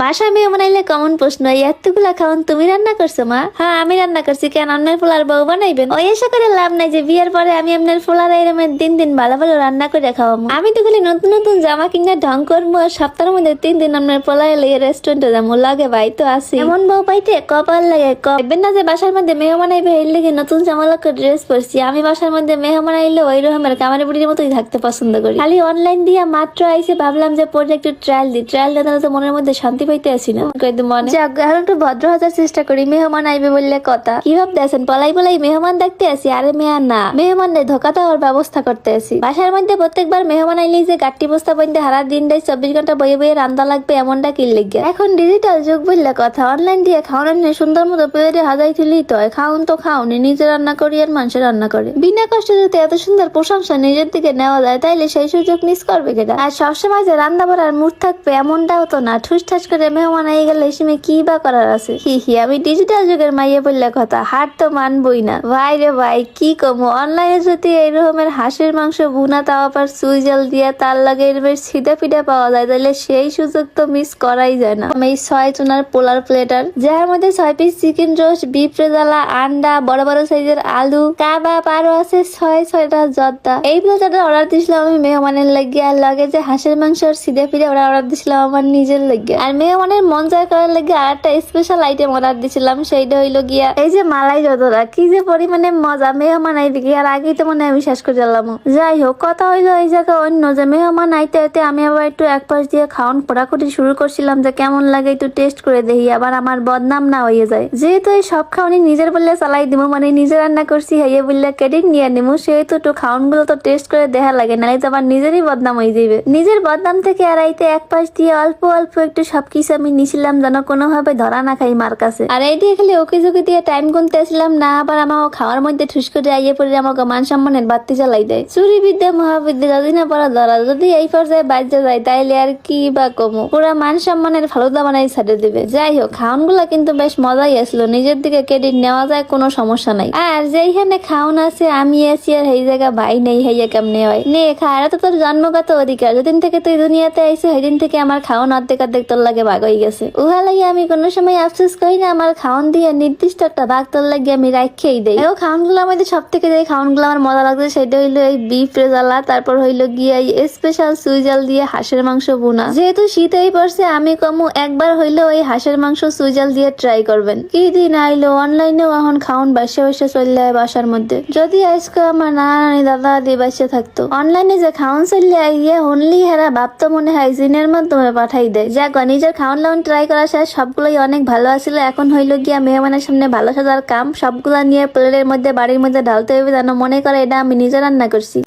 বাসায় মেয়ে বানাইলে কমন প্রশ্ন, এতগুলা খাওয়ান তুমি রান্না করছো মা? হ্যাঁ আমি রান্না করছি। কেন আপনার পোলার বউ বানাইবেন? ওই এসে করে লাভ নাই যে বিয়ের পরে আমি আপনার পোলার এরম দিন দিন ভালো ভালো রান্না করে খাওয়াবো। আমি তো খালি নতুন নতুন জামা কিনা ঢং করবো আর সপ্তাহের মধ্যে 3 দিন আপনার পোলা এলে রেস্টুরেন্টে যাবো। লাগে ভাই তো আসি এমন বউ পাইতে কপাল লাগে। কবেন না যে বাসার মধ্যে মেয়ে বানাইবে এর লেগে নতুন জামা লক্ষ্য ড্রেস পরছি। আমি বাসার মধ্যে মেয়ে বানাইলে ওই রকমের কামারি বুড়ির মতোই থাকতে পছন্দ করি। খালি অনলাইন দিয়ে মাত্র আইসে ভাবলাম যে পরে একটু ট্রায়াল দিই। ট্রায়াল দিয়ে তো মনের মধ্যে শান্তি পাইতে আসি না। মনে এখন একটু ভদ্র হাজার চেষ্টা করি। মেহমান আইবে বললে কথা কি ভাবতে আছেন? পলাই পলাই মেহমান দেখতে আসি? আরে মেয়া না, মেহমানদের ধোকা দেওয়ার ব্যবস্থা করতে আসি। বাসার মধ্যে প্রত্যেকবার মেহমান আইলেই যে গাট্টি বস্তা বইতে হারা দিনটাই 24 ঘন্টা বইয়ে বইয়ে রান্না লাগবে এমনটা কি লেগে। এখন ডিজিটাল যুগ বললে কথা। অনলাইন দিয়ে খাওয়ানো সুন্দর মতো পেয়ে হাজাই তুলি তো খাওন তো খাওনি, নিজে রান্না করি আর মানুষ রান্না করে। বিনা কষ্টে যদি এত সুন্দর প্রশংসা নিজের দিকে নেওয়া যায় তাইলে সেই সুযোগ মিস করবে কেটা? আর সবসময় যে রান্না বাড়ার মুড থাকবে এমনটাও তো না। ঠুস ঠাস করে মেহমান আই গেলে এসে কি বা করার আছে? হি আমি ডিজিটাল যুগের মাইয়া বললে কথা, হার তো মানবই না ভাই রে ভাই। কি কমো অনলাইনে যদি এই রকমের হাঁসের মাংস ভুনা তাও আবার সুই জল দিয়ে তার লাগে এরমের সিধা পিঠা পাওয়া যায় তাহলে সেই সুযোগ তো মিস করাই যায় না। এই 6 চুনার পোলার প্লেটার যার মধ্যে 6 piece chicken roast, beef rezala, আন্ডা, বড় বড় সাইজের আলু, কাবাব আরো আছে 6টা জর্দা। এই প্লেটারটা অর্ডার দিছিলাম আমি মেহমানের লাগে। আর লাগে যে হাঁসের মাংস আর সিধা পিঠা ওরা অর্ডার দিছিলাম আমার নিজের লাগে। আর মেহমানের মন জয় করার লাগে আর একটা স্পেশাল আইটেম অর্ডার দিছিলাম, সেইটা হইলো গিয়া এই যে মালাই যতটা। কি যে পরিমানে মজা মেহমান আইতে গিয়ে আর আগেই তো মনে হয় বিশ্বাস করে দিলাম। যাই হোক কথা হইলো এই জায়গা অন্য যে মেহমান আইতে আইতে আমি আবার একটু এক পাশ দিয়ে খাওয়ান খোরাখুটি শুরু করছিলাম যে কেমন লাগে একটু টেস্ট করে দেখি আবার আমার বদনাম না হয়ে যায়। যেহেতু এই সব খাওয়ানি নিজের বললে চালাই দিব, মানে নিজে রান্না করছি হাইয়ে বললে ক্রেডিট নিয়ে নিবো, সেহেতু একটু খাওয়ান গুলো তো টেস্ট করে দেখা লাগে, নাহলে তো আমার নিজেরই বদনাম হয়ে যাবে। নিজের বদনাম থেকে এড়াইতে এক পাশ দিয়ে অল্প অল্প একটু সবকিছু আমি নিছিলাম যেন কোনোভাবে ধরা না খাই মার কাছে। আর এই দিয়ে খালি ওকে ঝুঁকি দিয়ে টাইম গুনতে আসলাম না আবার আমার খাওয়ার মধ্যে ঠুস করে আইয়ে পড়ে আমাকে মান সম্মানের বাড়তি চালাই দেয়। চুরি বিদ্যা মহাবিদ্যা যদি না পড়া ধরা, যদি এই পর্যায়ে বাজ্যা যায় তাইলে আর কি বা কমো, পুরা মান সম্মানের ফালুদা বানাই ছাড়ে দিবে। যাই হোক খাওয়ান গুলা কিন্তু বেশ মজাই আসলো, নিজের দিকে ক্রেডিট নেওয়া যায় কোনো সমস্যা নাই। আর যেইখানে খাওয়ান আছে আমি আছি আর এই জায়গা ভাই নেই, হাইয়া কেমনে হয় নে খা, এটা তো তোর জন্মগত অধিকার। যেদিন থেকে তুই দুনিয়াতে আইসো সেদিন থেকে আমার খাওয়ান অর্ধেক অর্ধেক তোর লাগে ভাগ হয়ে গেছে। উহা লাগে আমি কোনো সময় আফসোস করি না, আমার খাওয়ান দিয়ে নির্দিষ্ট একটা ভাগ তোর লাগে আমি রাখেই দেই। এই খাওয়ান গুলোর মধ্যে সব থেকে যে খাওয়ান গুলো আমার মজা লাগছে সেটা হইলো এই বিফ রেজালা, তারপর হইলো গিয়ে স্পেশাল সুইজাল দিয়ে হাঁসের মাংস ভুনা। যেহেতু শীত এই পড়ছে আমি কমু একবার হইলো ওই হাঁসের মাংস সুইজাল দিয়ে ট্রাই করবেন। কি দিন আইলো অনলাইনেও এখন খাওয়ান বাসে বাসে চললে বাসার মধ্যে। যদি আজকে আমার নানি দাদা দি বাসে থাকতো, অনলাইনে যে খাওয়ান চললে আইয়ে অনলি হেরা ভাবতো মনে হয় জিনের মাধ্যমে পাঠাই দেয়। যাক নিজের খাওয়ান লাউন ট্রাই করা শেষ, সবগুলোই অনেক ভালো আসলে। এখন হইলো গিয়া মেহমানের সামনে ভালো সাজার কাম। সবগুলা নিয়ে প্লেটের মধ্যে বাড়ির মধ্যে ঢালতে হবে যেন মনে করে এটা আমি নিজে রান্না করছি।